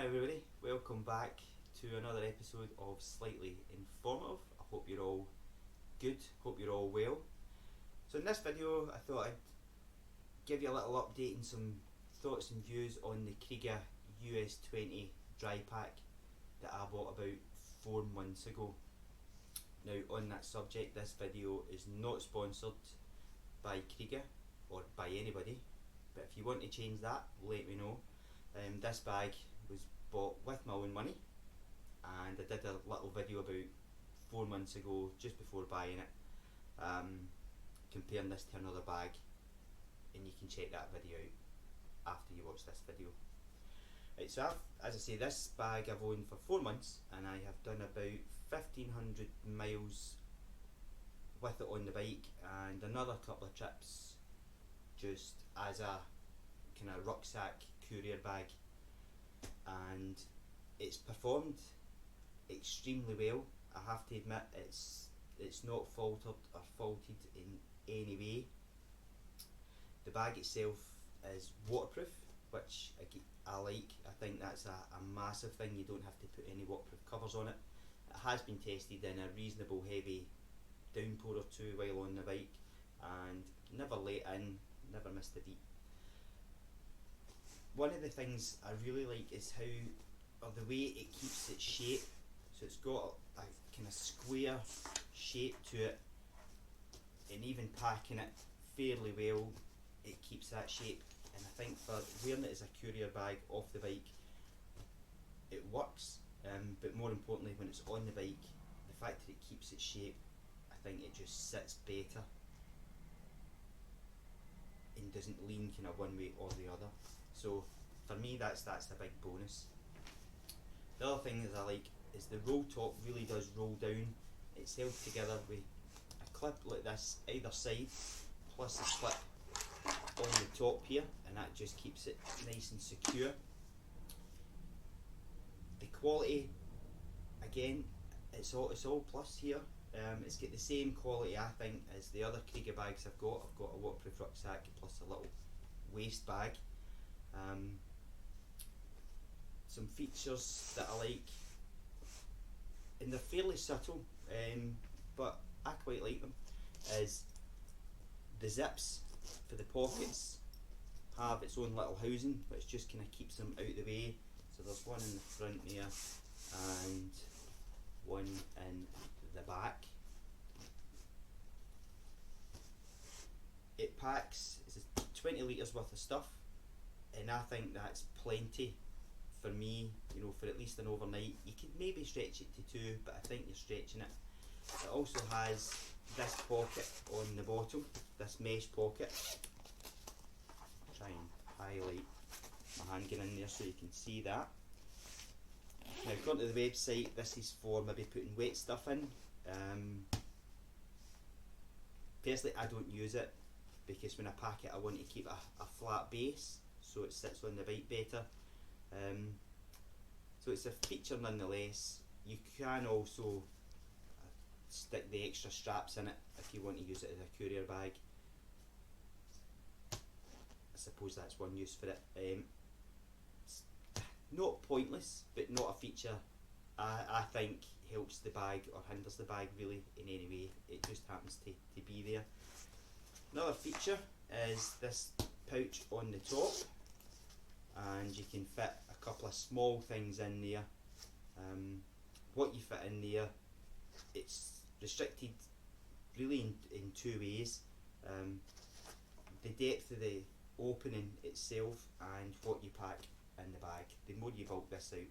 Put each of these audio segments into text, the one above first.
Hi everybody, welcome back to another episode of Slightly Informative. I hope you're all good, hope you're all well. So in this video I thought I'd give you a little update and some thoughts and views on the Kriega US20 dry pack that I bought about 4 months ago. Now on that subject, this video is not sponsored by Kriega or by anybody, but if you want to change that, let me know. This bag was bought with my own money, and I did a little video about 4 months ago, just before buying it, comparing this to another bag, and you can check that video out after you watch this video. Right, so as I say, this bag I've owned for 4 months, and I have done about 1,500 miles with it on the bike, and another couple of trips just as a kind of rucksack courier bag, and it's performed extremely well. I have to admit, it's not faltered or faulted in any way. The bag itself is waterproof, which I like. I think that's a massive thing. You don't have to put any waterproof covers on it. It has been tested in a reasonable heavy downpour or two while on the bike, and never let in, never missed a beat. One of the things I really like is how, or the way it keeps its shape. So it's got a kind of square shape to it, and even packing it fairly well, it keeps that shape. And I think for wearing it as a courier bag off the bike, it works. But more importantly, when it's on the bike, the fact that it keeps its shape, I think it just sits better and doesn't lean kind of one way or the other. So for me, that's a big bonus. The other thing that I like is the roll top really does roll down. It's held together with a clip like this either side, plus a clip on the top here, and that just keeps it nice and secure. The quality, again, it's all plus here. It's got the same quality, I think, as the other Kriega bags I've got. I've got a waterproof rucksack plus a little waist bag. Some features that I like, and they're fairly subtle, but I quite like them, is the zips for the pockets have its own little housing, which just kind of keeps them out of the way. So there's one in the front there and one in the back. It packs, it's 20 litres worth of stuff, and I think that's plenty for me, you know, for at least an overnight. You could maybe stretch it to 2, but I think you're stretching it. It also has this pocket on the bottom, this mesh pocket. Try and highlight my hand getting in there so you can see that. Now, according to the website, this is for maybe putting wet stuff in. Personally, I don't use it because when I pack it, I want to keep a flat base so it sits on the bike better. So it's a feature nonetheless. You can also stick the extra straps in it if you want to use it as a courier bag. I suppose that's one use for it. It's not pointless, but not a feature I think helps the bag or hinders the bag really in any way. It just happens to be there. Another feature is this pouch on the top, and you can fit a couple of small things in there. What you fit in there, it's restricted really in 2 ways. The depth of the opening itself and what you pack in the bag. The more you bulk this out,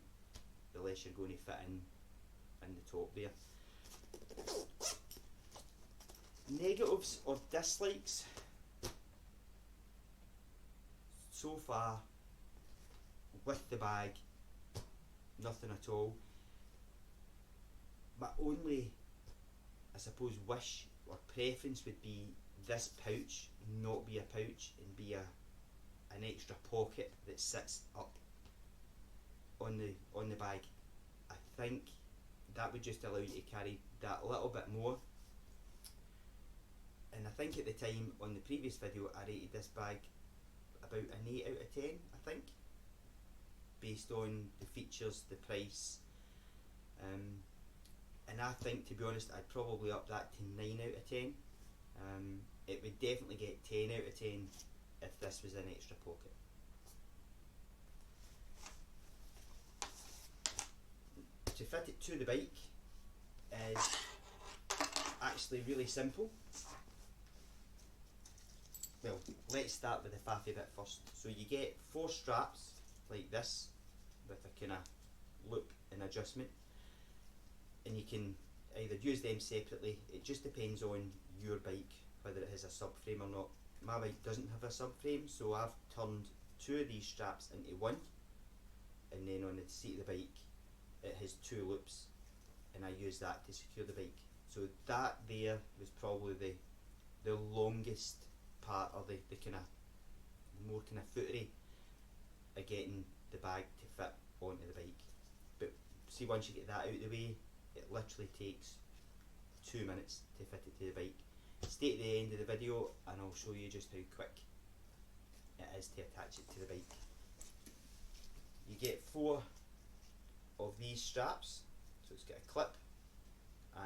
the less you're going to fit in the top there. Negatives or dislikes? So far with the bag, nothing at all. My only, I suppose, wish or preference would be this pouch not be a pouch and be an extra pocket that sits up on the bag. I think that would just allow you to carry that a little bit more. And I think at the time on the previous video I rated this bag about an 8 out of 10, I think, based on the features, the price, and I think, to be honest, I'd probably up that to 9 out of 10. It would definitely get 10 out of 10 if this was an extra pocket. To fit it to the bike is actually really simple. Well, let's start with the faffy bit first. So you get 4 straps like this with a kind of loop and adjustment, and you can either use them separately. It just depends on your bike whether it has a subframe or not. My bike doesn't have a subframe, so I've turned 2 of these straps into one, and then on the seat of the bike it has 2 loops, and I use that to secure the bike. So that there was probably the longest part, or the kind of more kind of footery of getting the bag to fit onto the bike. But see, once you get that out of the way, it literally takes 2 minutes to fit it to the bike. Stay at the end of the video and I'll show you just how quick it is to attach it to the bike. You get 4 of these straps, so it's got a clip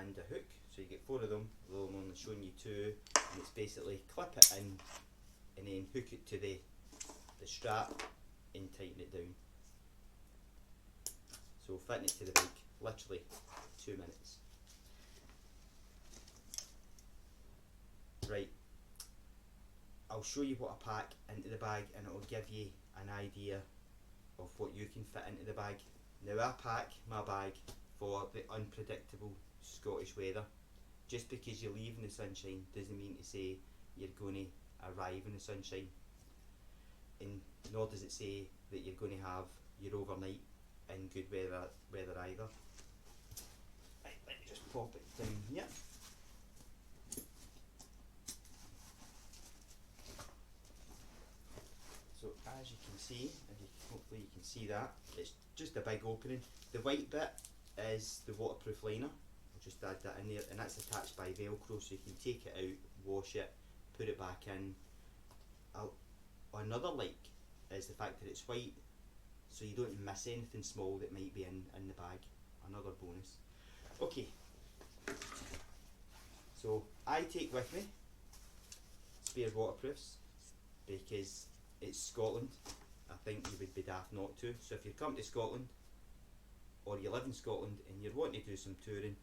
and a hook, so you get 4 of them, although I'm only showing you 2, and it's basically clip it in and then hook it to the strap and tighten it down. So fitting it to the bike, literally 2 minutes. Right, I'll show you what I pack into the bag and it will give you an idea of what you can fit into the bag. Now, I pack my bag for the unpredictable Scottish weather. Just because you leave in the sunshine doesn't mean to say you're going to arrive in the sunshine, and nor does it say that you're going to have your overnight in good weather either. Right, let me just pop it down here. So as you can see, hopefully you can see that, it's just a big opening. The white bit is the waterproof liner. I'll just add that in there, and that's attached by Velcro, so you can take it out, wash it, put it back in. Another like is the fact that it's white, so you don't miss anything small that might be in the bag. Another bonus. Okay, so I take with me spare waterproofs because it's Scotland. I think you would be daft not to. So if you come to Scotland or you live in Scotland and you're wanting to do some touring,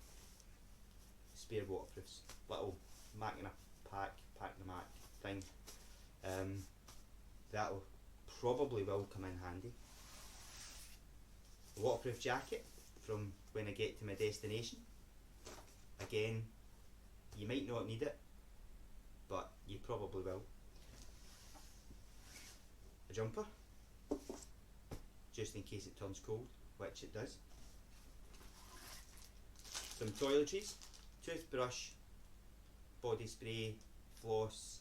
spare waterproofs, little Mac in a pack the Mac thing, that'll probably will come in handy. A waterproof jacket from when I get to my destination. Again, you might not need it, but you probably will. A jumper, just in case it turns cold, which it does. Some toiletries, toothbrush, body spray, floss,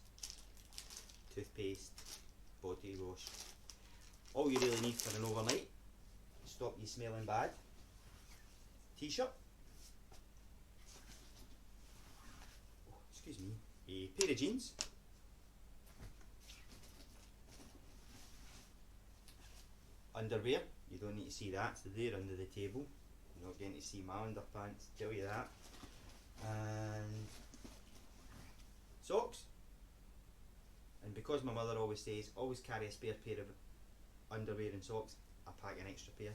toothpaste, body wash. All you really need for an overnight, stop you smelling bad. T-shirt, excuse me, a pair of jeans, underwear, you don't need to see that, so they're under the table. You're not getting to see my underpants, tell you that. And socks. And because my mother always says, always carry a spare pair of underwear and socks, I pack an extra pair.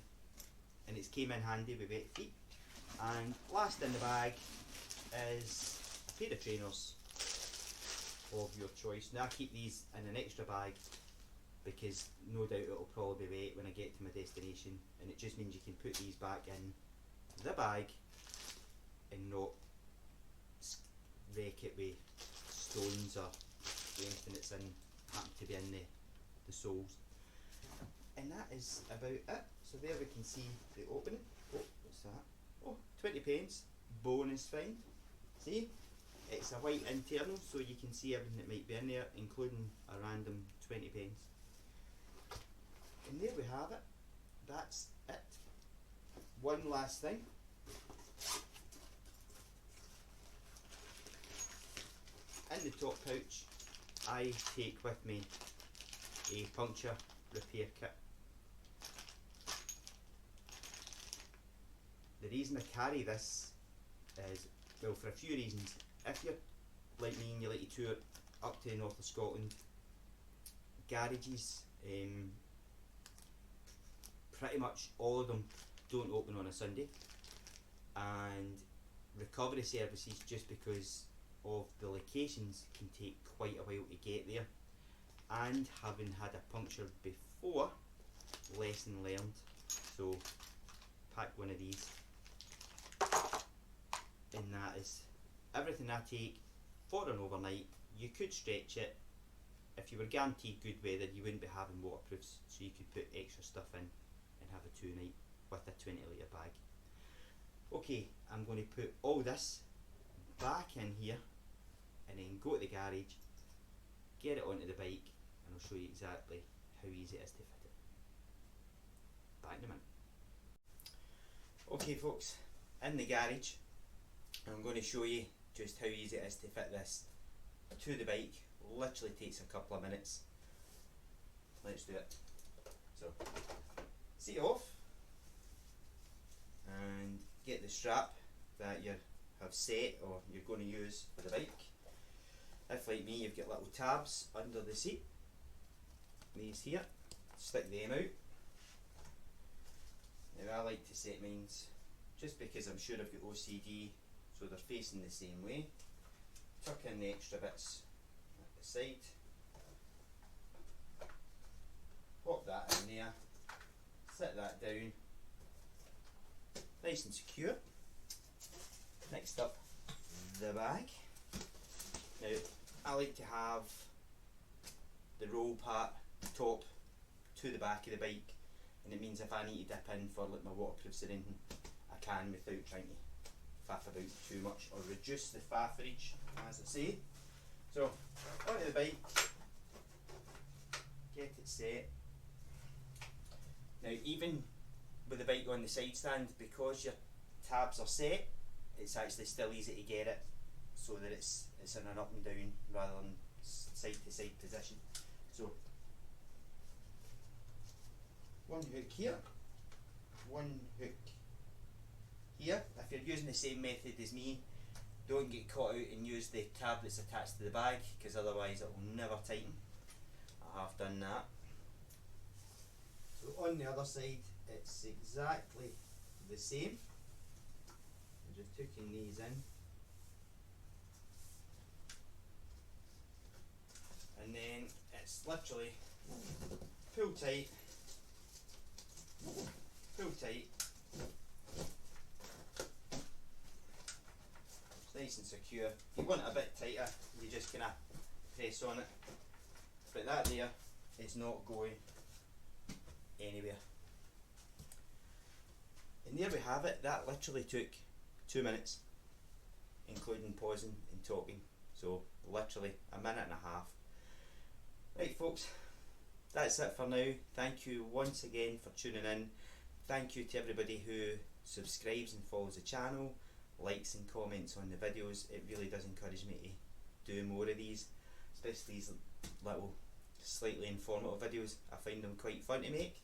And it's came in handy with wet feet. And last in the bag is a pair of trainers of your choice. Now I keep these in an extra bag because no doubt it'll probably be wet when I get to my destination, and it just means you can put these back in the bag and not wreck it with stones or anything that's happen to be in the soles. And that is about it. So there we can see the opening. Oh, what's that? Oh, 20 pence, bonus find. See, it's a white internal, so you can see everything that might be in there, including a random 20 pence. And there we have it. That's it. One last thing. In the top pouch, I take with me a puncture repair kit. the reason I carry this is, well, for a few reasons. If you're like me and you like to tour up to the north of Scotland, garages, pretty much all of them don't open on a Sunday, and recovery services, just because of the locations, can take quite a while to get there, and having had a puncture before, lesson learned. So pack one of these, and that is everything I take for an overnight. You could stretch it. If you were guaranteed good weather, you wouldn't be having waterproofs, so you could put extra stuff in and have a 2-night with a 20-litre bag. Okay, I'm going to put all this back in here and then go to the garage, get it onto the bike, and I'll show you exactly how easy it is to fit it. Back in a minute. Okay folks, in the garage, I'm going to show you just how easy it is to fit this to the bike. Literally takes a couple of minutes. Let's do it. So, seat off and get the strap that you have set or you're going to use for the bike. If, like me, you've got little tabs under the seat, these here, stick them out. Now I like to set mine just because I'm sure I've got OCD, so they're facing the same way. Tuck in the extra bits at the side, pop that in there, set that down, nice and secure. Next up, the bag. Now I like to have the roll part top to the back of the bike, and it means if I need to dip in for like my waterproofs or anything, I can without trying to faff about too much or reduce the fafferage, as I say. So onto the bike, get it set. Now even with the bike on the side stand, because your tabs are set, it's actually still easy to get it so that it's in an up and down rather than side to side position. So one hook here, one hook here. If you're using the same method as me, don't get caught out and use the tab that's attached to the bag, because otherwise it will never tighten. I have done that. So on the other side it's exactly the same. I'm just hooking these in, and then it's literally pull tight, pull tight. It's nice and secure. If you want it a bit tighter, you just kind of press on it, but that there is not going anywhere. And there we have it. That literally took 2 minutes, including pausing and talking, so literally a minute and a half. Right folks, that's it for now. Thank you once again for tuning in. Thank you to everybody who subscribes and follows the channel, likes and comments on the videos. It really does encourage me to do more of these, especially these little slightly informative videos. I find them quite fun to make.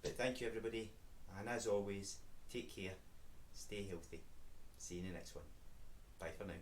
But thank you everybody, and as always, take care, stay healthy. See you in the next one. Bye for now.